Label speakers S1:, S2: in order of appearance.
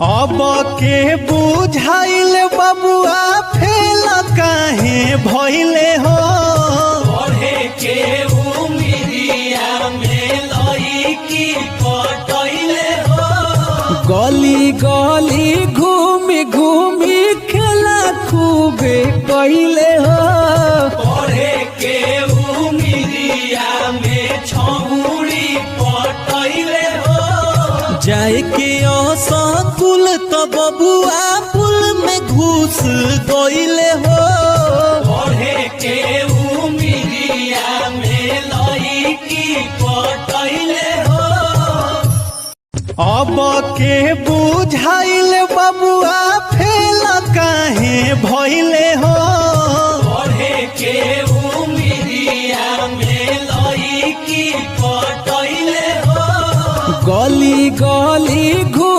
S1: अब के बुझाइल बबुआ फेल काहे भइले हो।
S2: पढ़े के उमिरिया में लईकी पटैले हो।
S1: गली गली घूमी घूमी खेला खूबे कइले हो।
S2: पढ़े के उमिरिया में छौरी पटैले हो।
S1: जाए के स्कूल तो बबुआ पुल में घुस गइले हो।
S2: पढ़े के उमिरिया में लईकी पटैले हो।
S1: अब के बुझाइल बबुआ फेल काहे भइले हो।
S2: पढ़े के उमिरिया में लईकी पटैले हो।
S1: गली गली घूमी